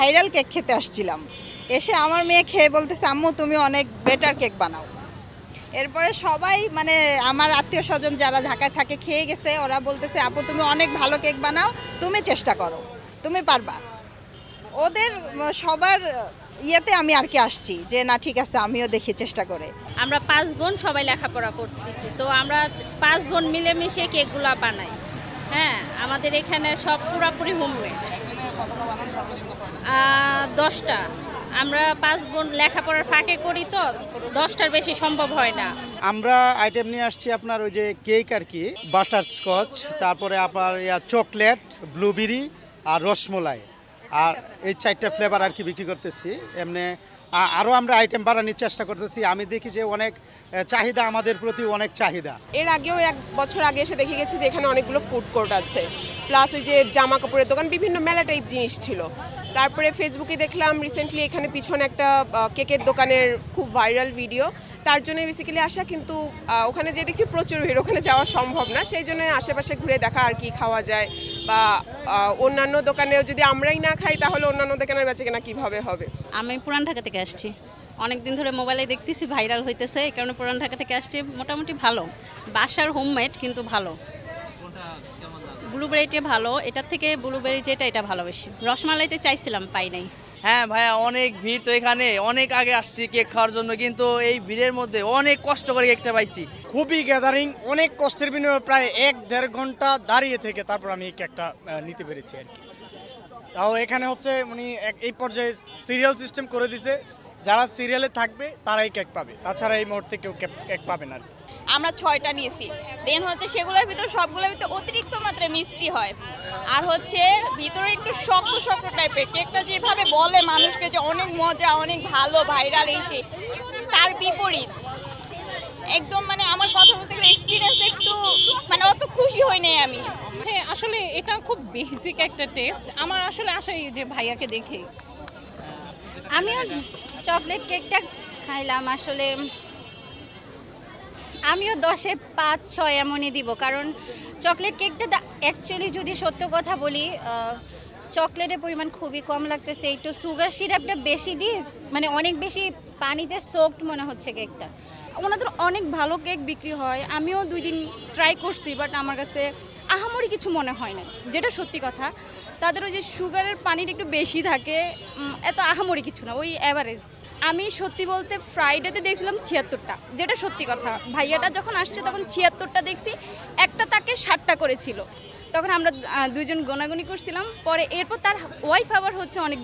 Viral cake খেতে আসছিলাম, এসে আমার মেয়ে খেয়ে বলতেছে আম্মু তুমি অনেক বেটার কেক বানাও। এরপরে সবাই মানে আমার আত্মীয় স্বজন যারা ঢাকায় থাকে খেয়ে গেছে, ওরা বলতেছে আপু তুমি অনেক ভালো কেক বানাও, তুমি চেষ্টা করো, তুমি পারবা। ওদের সবার ইয়েতে আমি আর কি আসছি যে না ঠিক আছে আমিও দেখি চেষ্টা করে। আমরা 5 বোন সবাই লেখাপড়া করতেছি, তো আমরা 5 বোন মিলেমিশে কেকগুলো বানাই। হ্যাঁ, আমাদের এখানে সব পুরোপুরি হোমমেড। 10টা আমরা 5 বোন লেখাপড়ার ফাঁকে করি, তো 10টার বেশি সম্ভব হয় না। আমরা আইটেম নিয়ে আসছি আপনার ওই যে কেক আর কি, বাটার স্কচ, তারপরে আপনার চকলেট, ব্লুবেরি আর রসমলাই, আর এই 4টা ফ্লেভার আর কি বিক্রি করতেছি। এমনি আরও আমরা আইটেম বাড়ানোর চেষ্টা করতেছি। আমি দেখি যে অনেক চাহিদা, আমাদের প্রতি অনেক চাহিদা। এর আগেও 1 বছর আগে এসে দেখে গেছি যে এখানে অনেকগুলো ফুড কোর্ট আছে, প্লাস ওই যে জামা কাপড়ের দোকান, বিভিন্ন মেলা টাইপ জিনিস ছিল। তারপরে ফেসবুকে দেখলাম রিসেন্টলি এখানে পিছনে একটা কেকের দোকানের খুব ভাইরাল ভিডিও, তার জন্য বেসিক্যালি আসা। কিন্তু ওখানে যে দেখছি প্রচুর ভিড়, ওখানে যাওয়া সম্ভব না, সেই জন্য আশেপাশে ঘুরে দেখা আর কি খাওয়া যায়, বা অন্যান্য দোকানেও যদি আমরাই না খাই তাহলে অন্যান্য দোকানের বেচাকেনা কীভাবে হবে। আমি পুরান ঢাকা থেকে আসছি, অনেক দিন ধরে মোবাইলে দেখতেছি ভাইরাল হইতেছে, এই কারণে পুরান ঢাকা থেকে আসছি। মোটামুটি ভালো, বাসার হোমমেড কিন্তু ভালো। ব্লুবেরিটা ভালো, এটার থেকে ব্লুবেরি যেটা এটা ভালো বেশি। রসমালাইটা চাইছিলাম, পাই নাই। হ্যাঁ ভাইয়া, অনেক ভিড় তো এখানে, অনেক আগে আসছি কেক খাওয়ার জন্য, কিন্তু এই ভিড়ের মধ্যে অনেক কষ্ট করে কেকটা পাইছি। খুবই গ্যাদারিং, অনেক কষ্টের বিনিময়ে প্রায় 1-1.5 ঘন্টা দাঁড়িয়ে থেকে তারপর আমি এই কেকটা নিতে পেরেছি আর কি। তাও এখানে হচ্ছে মানে এই পর্যায়ে সিরিয়াল সিস্টেম করে দিছে, যারা সিরিয়ালে থাকবে তারাই কেক পাবে, তাছাড়া এই মুহূর্তে কেউ কেক পাবে না আর কি। আমরা 6টা নিয়েছি, দেন হচ্ছে সেগুলোর ভিতর সবগুলোর ভিতরে অতিরিক্ত মাত্রায় মিষ্টি হয়, আর হচ্ছে ভিতরে একটু শক্ত শক্ত টাইপের। কেকটা যেভাবে বলে মানুষকে যে অনেক মজা, অনেক ভালো, ভাইরাল, এসে তার বিপরীত একদম। মানে আমার কথা বলতে গেলে এক্সপিরিয়েন্স একটু মানে অত খুশি হই নাই আমি। আসলে এটা খুব বেসিক একটা টেস্ট, আমার আসলে আশাই যে ভাইয়াকে দেখে। আমিও চকলেট কেকটা খাইলাম, আসলে আমিও 10-এ 5-6 এমনই দিব, কারণ চকলেট কেকটা অ্যাকচুয়ালি যদি সত্য কথা বলি, চকলেটের পরিমাণ খুবই কম লাগতেছে, একটু সুগার সিরাপটা বেশি দিয়ে মানে অনেক বেশি পানিতে সোকড মনে হচ্ছে কেকটা। ওনাদের অনেক ভালো কেক বিক্রি হয়, আমিও 2 দিন ট্রাই করছি, বাট আমার কাছে আহামরি কিছু মনে হয় না, যেটা সত্যি কথা। তাদের ওই যে সুগারের পানিটা একটু বেশি থাকে, এত আহামরি কিছু না, ওই অ্যাভারেজ। আমি সত্যি বলতে ফ্রাইডেতে দেখছিলাম 76টা, যেটা সত্যি কথা। ভাইয়াটা যখন আসছে তখন 76টা দেখছি, একটা তাকে 60টা করেছিল। তখন আমরা 2জন গোনাগুনি করছিলাম, পরে এরপর তার ওয়াইফ আবার হচ্ছে অনেক